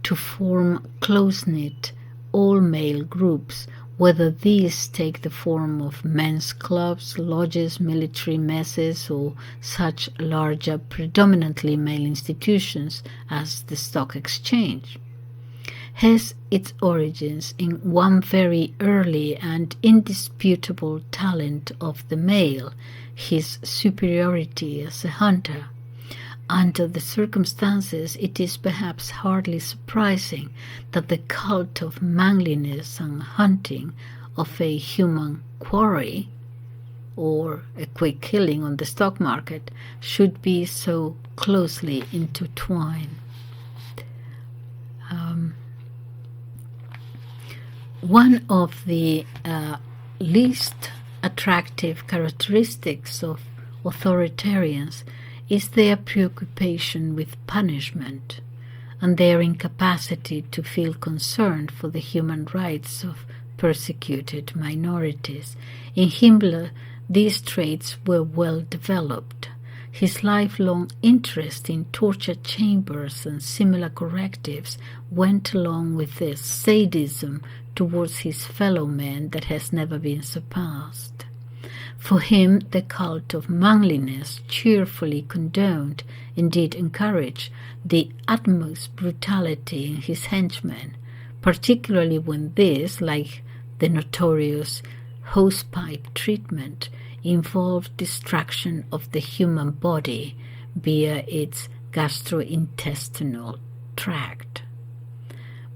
to form close-knit, all-male groups, whether these take the form of men's clubs, lodges, military messes, or such larger, predominantly male institutions as the stock exchange, has its origins in one very early and indisputable talent of the male, his superiority as a hunter. Under the circumstances, it is perhaps hardly surprising that the cult of manliness and hunting of a human quarry, or a quick killing on the stock market, should be so closely intertwined. One of the least attractive characteristics of authoritarians is their preoccupation with punishment and their incapacity to feel concerned for the human rights of persecuted minorities. In Himmler, these traits were well developed. His lifelong interest in torture chambers and similar correctives went along with this sadism towards his fellow men that has never been surpassed. For him, the cult of manliness cheerfully condoned, indeed encouraged, the utmost brutality in his henchmen, particularly when this, like the notorious hosepipe treatment, involved destruction of the human body via its gastrointestinal tract.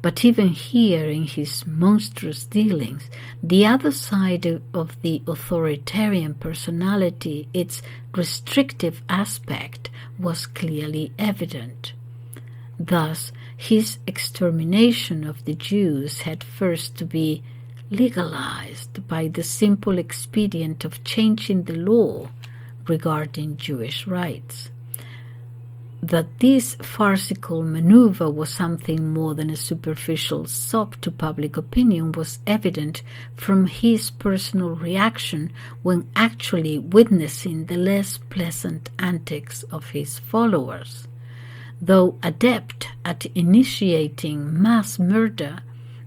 But even here, in his monstrous dealings, the other side of the authoritarian personality, its restrictive aspect, was clearly evident. Thus, his extermination of the Jews had first to be legalized by the simple expedient of changing the law regarding Jewish rights. That this farcical maneuver was something more than a superficial sop to public opinion was evident from his personal reaction when actually witnessing the less pleasant antics of his followers. Though adept at initiating mass murder,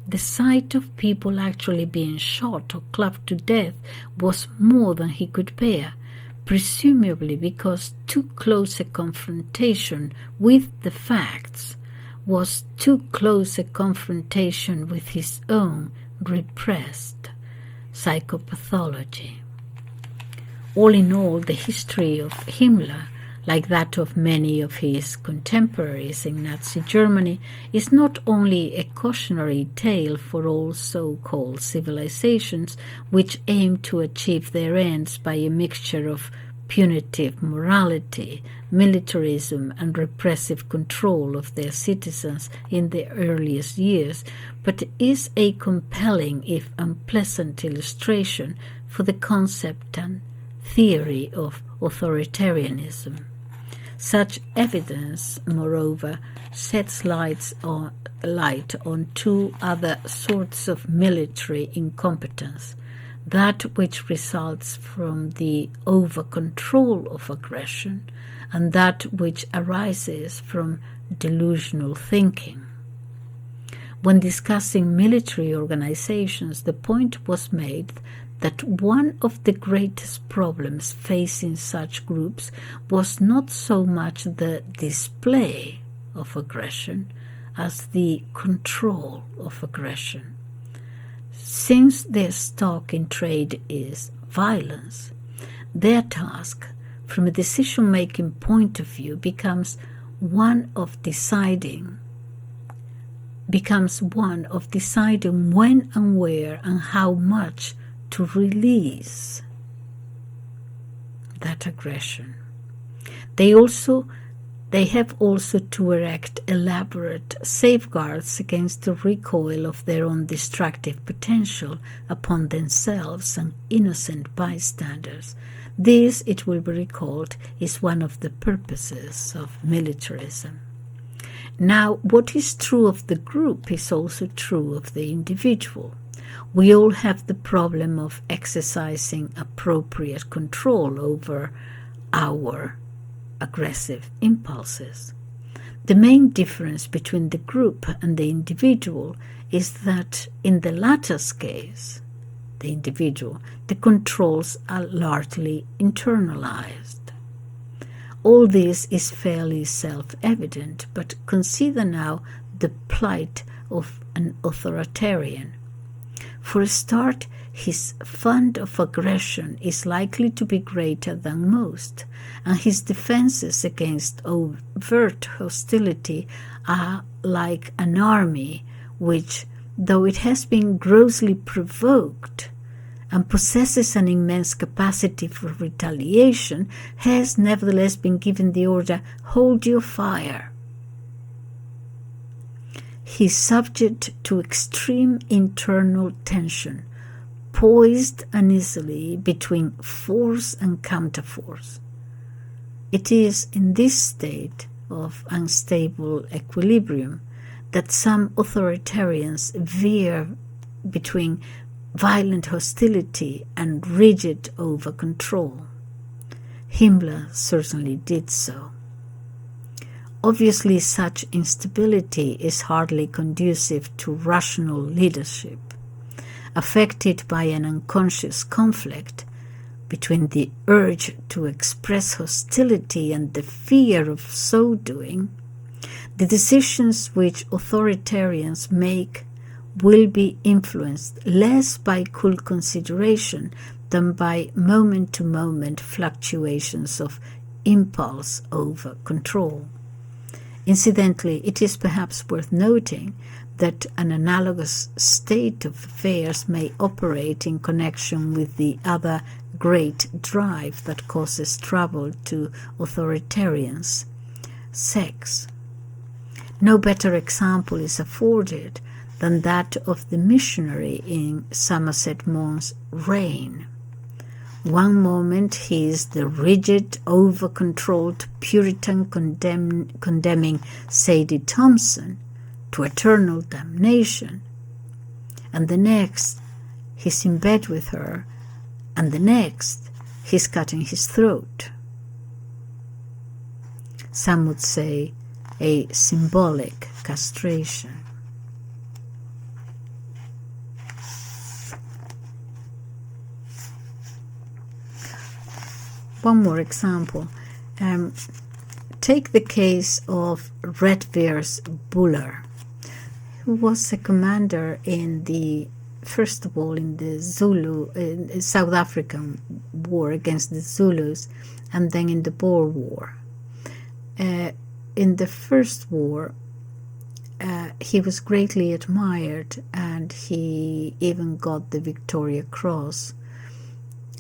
the sight of people actually being shot or clubbed to death was more than he could bear, presumably because too close a confrontation with the facts was too close a confrontation with his own repressed psychopathology. All in all, the history of Himmler, like that of many of his contemporaries in Nazi Germany, is not only a cautionary tale for all so-called civilizations which aim to achieve their ends by a mixture of punitive morality, militarism, and repressive control of their citizens in the earliest years, but is a compelling, if unpleasant, illustration for the concept and theory of authoritarianism. Such evidence, moreover, sets light on two other sorts of military incompetence, that which results from the over-control of aggression and that which arises from delusional thinking. When discussing military organizations, the point was made that one of the greatest problems facing such groups was not so much the display of aggression as the control of aggression. Since their stock in trade is violence, their task, from a decision-making point of view, becomes one of deciding when and where and how much to release that aggression. They have also to erect elaborate safeguards against the recoil of their own destructive potential upon themselves and innocent bystanders. This, it will be recalled, is one of the purposes of militarism. Now, what is true of the group is also true of the individual. We all have the problem of exercising appropriate control over our aggressive impulses. The main difference between the group and the individual is that in the latter's case, the individual, the controls are largely internalized. All this is fairly self-evident, but consider now the plight of an authoritarian. For a start, his fund of aggression is likely to be greater than most, and his defenses against overt hostility are like an army which, though it has been grossly provoked and possesses an immense capacity for retaliation, has nevertheless been given the order, "Hold your fire." he is subject to extreme internal tension, poised uneasily between force and counterforce. It is in this state of unstable equilibrium that some authoritarians veer between violent hostility and rigid over-control. Himmler certainly did so. Obviously, such instability is hardly conducive to rational leadership. Affected by an unconscious conflict between the urge to express hostility and the fear of so doing, the decisions which authoritarians make will be influenced less by cool consideration than by moment-to-moment fluctuations of impulse over control. Incidentally, it is perhaps worth noting that an analogous state of affairs may operate in connection with the other great drive that causes trouble to authoritarians: sex. No better example is afforded than that of the missionary in Somerset Maugham's Reign. One moment he is the rigid, over-controlled Puritan condemning Sadie Thompson to eternal damnation, and the next he's in bed with her, and the next he's cutting his throat. Some would say a symbolic castration. One more example. Take the case of Redvers Buller, who was a commander in the, first of all, in the South African War against the Zulus, and then in the Boer War. In the first war, he was greatly admired, and he even got the Victoria Cross.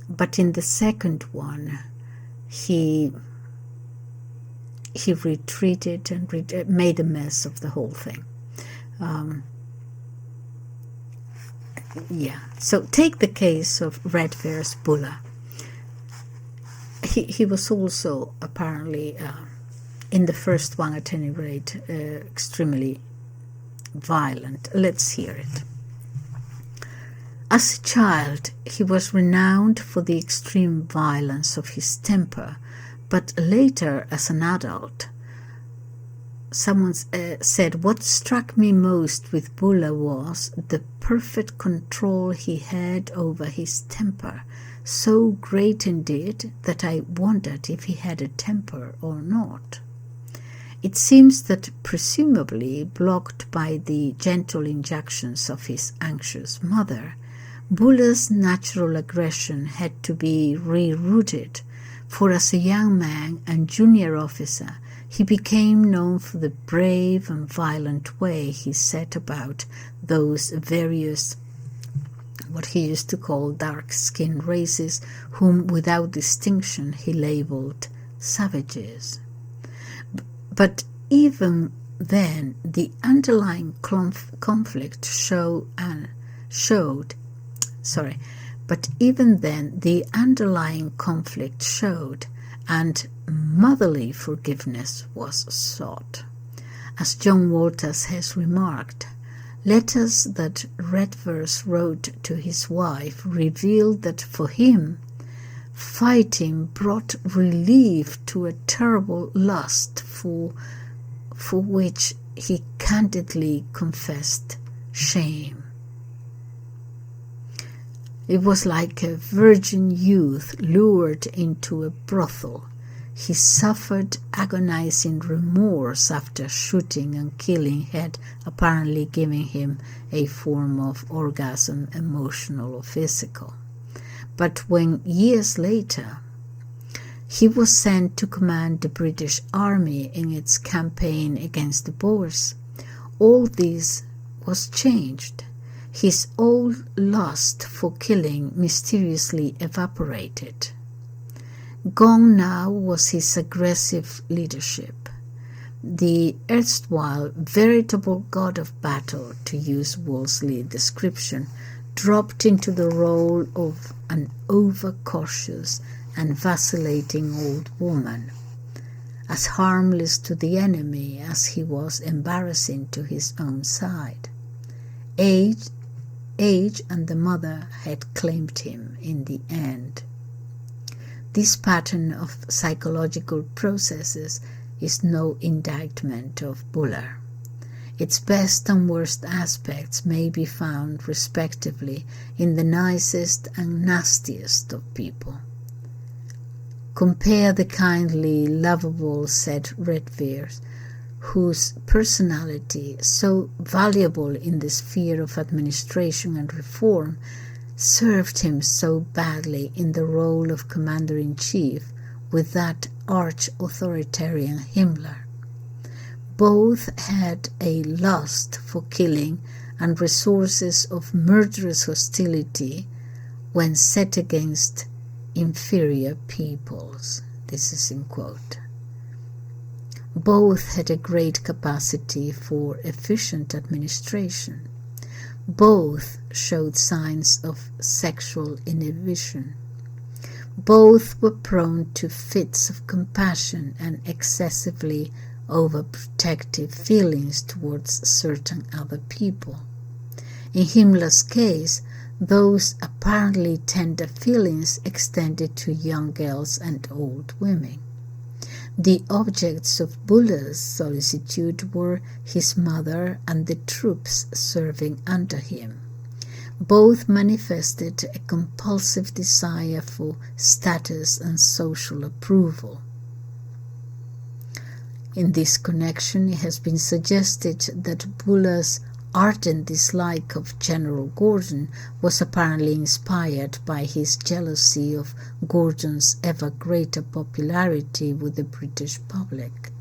But in the second one, he retreated and made a mess of the whole thing. So take the case of Redvers Buller. He was also apparently, in the first one at any rate, extremely violent. Let's hear it. As a child, he was renowned for the extreme violence of his temper, but later, as an adult, someone said, what struck me most with Buller was the perfect control he had over his temper, so great indeed that I wondered if he had a temper or not. It seems that, presumably blocked by the gentle injunctions of his anxious mother, Buller's natural aggression had to be rerouted, for as a young man and junior officer, he became known for the brave and violent way he set about those various, what he used to call dark-skinned races, whom without distinction he labeled savages. But even then, the underlying conflict showed, and motherly forgiveness was sought. As John Walters has remarked, letters that Redvers wrote to his wife revealed that for him, fighting brought relief to a terrible lust for which he candidly confessed shame. It was like a virgin youth lured into a brothel. He suffered agonizing remorse after shooting and killing had apparently given him a form of orgasm, emotional or physical. But when years later he was sent to command the British Army in its campaign against the Boers, all this was changed. His old lust for killing mysteriously evaporated. Gone now was his aggressive leadership. The erstwhile veritable god of battle, to use Wolseley's description, dropped into the role of an overcautious and vacillating old woman, as harmless to the enemy as he was embarrassing to his own side. Age and the mother had claimed him in the end. This pattern of psychological processes is no indictment of Buller. Its best and worst aspects may be found respectively in the nicest and nastiest of people. Compare the kindly, lovable said Redvers, whose personality, so valuable in the sphere of administration and reform, served him so badly in the role of commander-in-chief, with that arch-authoritarian Himmler. Both had a lust for killing and resources of murderous hostility when set against inferior peoples. This is in quote. Both had a great capacity for efficient administration. Both showed signs of sexual inhibition. Both were prone to fits of compassion and excessively overprotective feelings towards certain other people. In Himmler's case, those apparently tender feelings extended to young girls and old women. The objects of Buller's solicitude were his mother and the troops serving under him. Both manifested a compulsive desire for status and social approval. In this connection, it has been suggested that Buller's ardent dislike of General Gordon was apparently inspired by his jealousy of Gordon's ever greater popularity with the British public,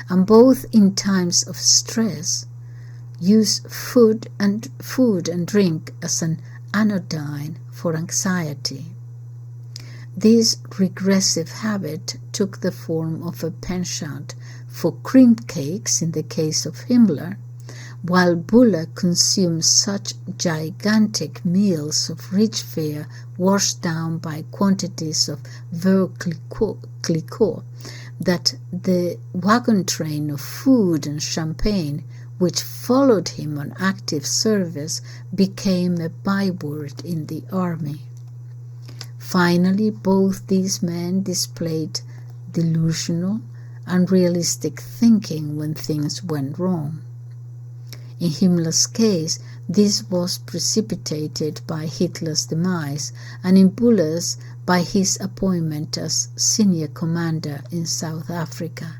and both in times of stress use food and drink as an anodyne for anxiety. This regressive habit took the form of a penchant for cream cakes in the case of Himmler, while Buller consumed such gigantic meals of rich fare washed down by quantities of Veuve Clicquot that the wagon train of food and champagne which followed him on active service became a byword in the army. Finally, both these men displayed delusional, unrealistic thinking when things went wrong. In Himmler's case, this was precipitated by Hitler's demise, and in Buller's by his appointment as senior commander in South Africa.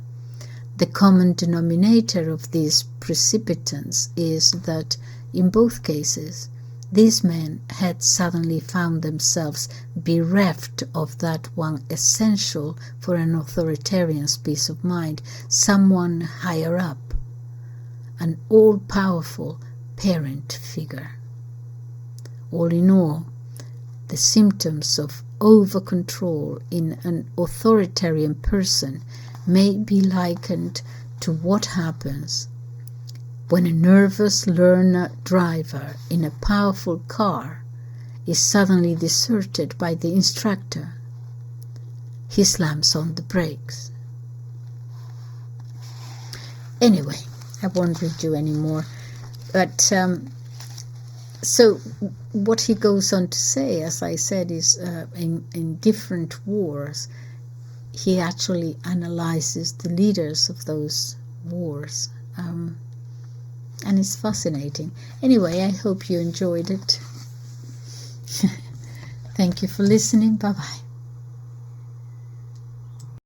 The common denominator of these precipitants is that, in both cases, these men had suddenly found themselves bereft of that one essential for an authoritarian's peace of mind, someone higher up, an all-powerful parent figure. All in all, the symptoms of over-control in an authoritarian person may be likened to what happens when a nervous learner driver in a powerful car is suddenly deserted by the instructor. He slams on the brakes. Anyway, I won't read you anymore. But so what he goes on to say, as I said, is in different wars, he actually analyzes the leaders of those wars. And it's fascinating. Anyway, I hope you enjoyed it. Thank you for listening. Bye-bye.